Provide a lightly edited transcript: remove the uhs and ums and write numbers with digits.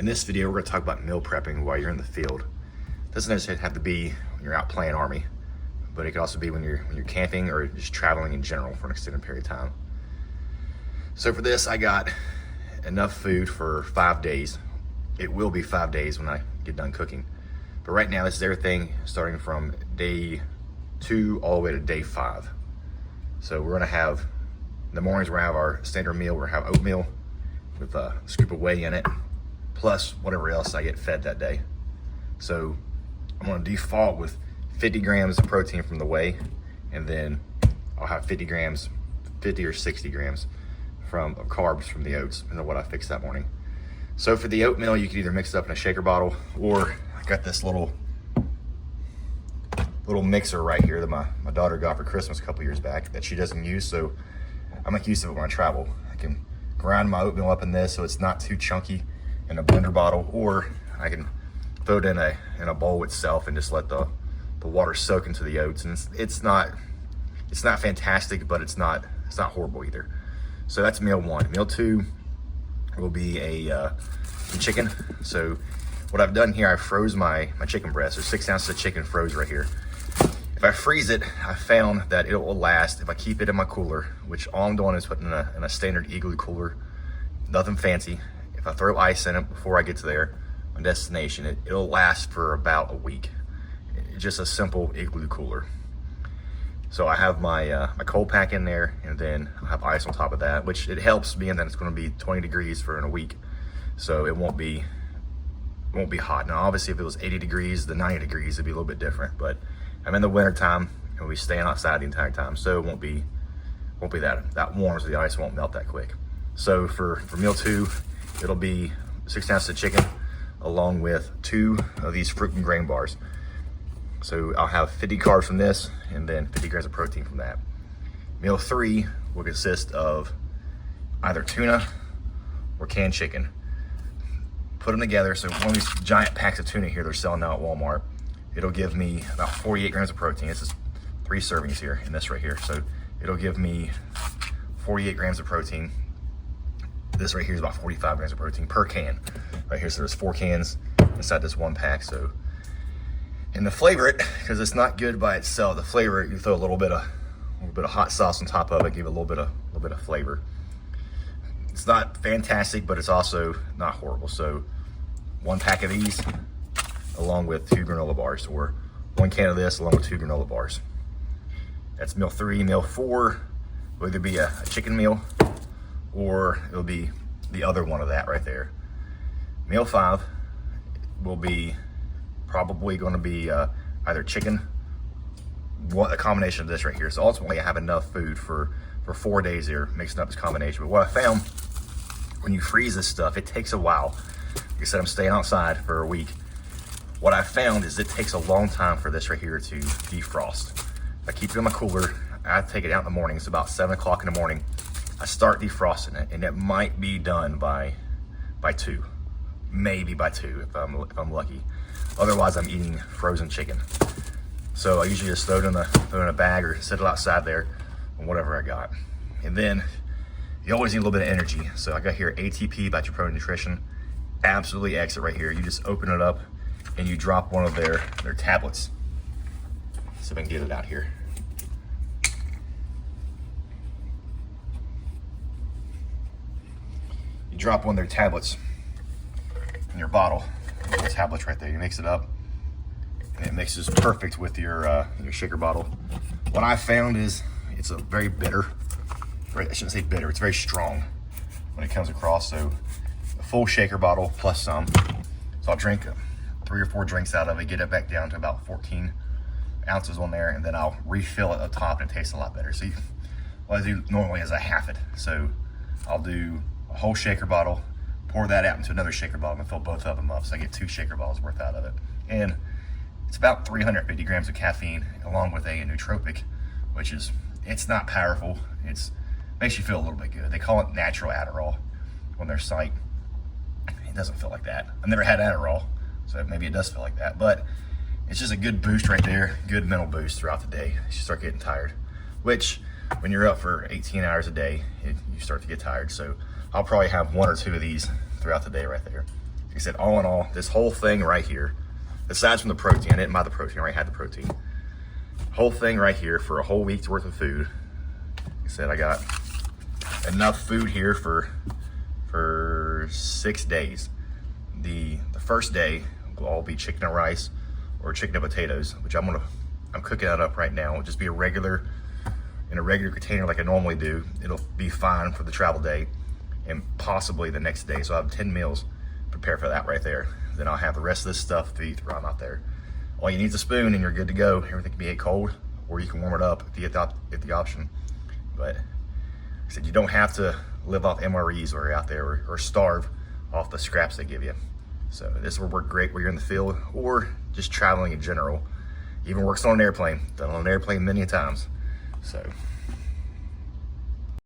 In this video, we're going to talk about meal prepping while you're in the field. It doesn't necessarily have to be when you're out playing Army, but it could also be when you're camping or just traveling in general for an extended period of time. So for this, I got enough food for 5 days. It will be 5 days when I get done cooking. But right now, this is everything starting from day 2 all the way to day 5. So we're gonna have, in the mornings, we're gonna have our standard meal. We're gonna have oatmeal with a scoop of whey in it, plus whatever else I get fed that day. So I'm gonna default with 50 grams of protein from the whey, and then I'll have 50 or 60 grams of carbs from the oats, and then what I fixed that morning. So for the oatmeal, you can either mix it up in a shaker bottle, or I got this little mixer right here that my daughter got for Christmas a couple years back that she doesn't use, so I make use of it when I travel. I can grind my oatmeal up in this so it's not too chunky in a blender bottle, or I can throw it in a bowl itself and just let the water soak into the oats. And it's not fantastic, but it's not horrible either. So that's meal 1. Meal 2 will be some chicken. So what I've done here, I froze my chicken breast. There's 6 ounces of chicken froze right here. If I freeze it, I found that it will last if I keep it in my cooler, which all I'm doing is putting in a standard Igloo cooler, nothing fancy. If I throw ice in it before I get to my destination, it'll last for about a week. It's just a simple Igloo cooler. So I have my cold pack in there, and then I'll have ice on top of that, which it helps being that it's going to be 20 degrees for in a week, so it won't be hot. Now obviously if it was 80 degrees to 90 degrees, it'd be a little bit different, but I'm in the winter time and we'll be staying outside the entire time, so it won't be that warm, so the ice won't melt that quick. So for meal 2, it'll be 6 ounces of chicken along with 2 of these fruit and grain bars. So I'll have 50 carbs from this and then 50 grams of protein from that. Meal 3 will consist of either tuna or canned chicken. Put them together. So one of these giant packs of tuna here they're selling now at Walmart, it'll give me about 48 grams of protein. This is 3 servings here in this right here. So it'll give me 48 grams of protein. This right here is about 45 grams of protein per can. Right here, so there's 4 cans inside this 1 pack. So, and to flavor it, because it's not good by itself, the flavor, you throw a little bit of hot sauce on top of it, give it a little bit of flavor. It's not fantastic, but it's also not horrible. So 1 pack of these along with 2 granola bars, or 1 can of this along with 2 granola bars. That's meal 3. Meal 4 will either be a chicken meal, or it'll be the other one of that right there. Meal 5 will be probably going to be either chicken, a combination of this right here. So ultimately I have enough food for 4 days here, mixing up this combination. But what I found, when you freeze this stuff, it takes a while. Like I said, I'm staying outside for a week. What I found is it takes a long time for this right here to defrost. If I keep it in my cooler, I take it out in the morning. It's about 7 o'clock in the morning. I start defrosting it, and it might be done by 2, maybe by 2 if I'm lucky. Otherwise, I'm eating frozen chicken. So I usually just throw it in a bag or set it outside there, and whatever I got. And then you always need a little bit of energy. So I got here ATP, Battery Pro Nutrition. Absolutely excellent right here. You just open it up and you drop one of their tablets. See if I can get it out here. You drop one of their tablets in your bottle. Little tablets right there. You mix it up, and it mixes perfect with your shaker bottle. What I found is it's a very bitter. I shouldn't say bitter. It's very strong when it comes across. So a full shaker bottle plus some. So I'll drink 3 or 4 drinks out of it, get it back down to about 14 ounces on there, and then I'll refill it up top, and it tastes a lot better. So what I do normally is I half it. So I'll do a whole shaker bottle, pour that out into another shaker bottle, and fill both of them up. So I get 2 shaker bottles worth out of it. And it's about 350 grams of caffeine, along with a nootropic, which is, it's not powerful. It makes you feel a little bit good. They call it natural Adderall on their site. It doesn't feel like that. I've never had Adderall, so maybe it does feel like that. But it's just a good boost right there, good mental boost throughout the day. You start getting tired, which when you're up for 18 hours a day, you start to get tired. So I'll probably have 1 or 2 of these throughout the day right there. He said, all in all, this whole thing right here, aside from the protein, I didn't buy the protein, I already had the protein. Whole thing right here for a whole week's worth of food. He said, I got enough food here for 6 days. The first day will all be chicken and rice or chicken and potatoes, which I'm cooking that up right now. It'll just be in a regular container like I normally do. It'll be fine for the travel day and possibly the next day. So I'll have 10 meals prepared for that right there. Then I'll have the rest of this stuff to eat while I'm out there. All you need is a spoon and you're good to go. Everything can be ate cold, or you can warm it up if you get the option. But I said, you don't have to live off MREs or out there or starve off the scraps they give you. So this will work great where you're in the field or just traveling in general. Even works on an airplane. Done on an airplane many times. So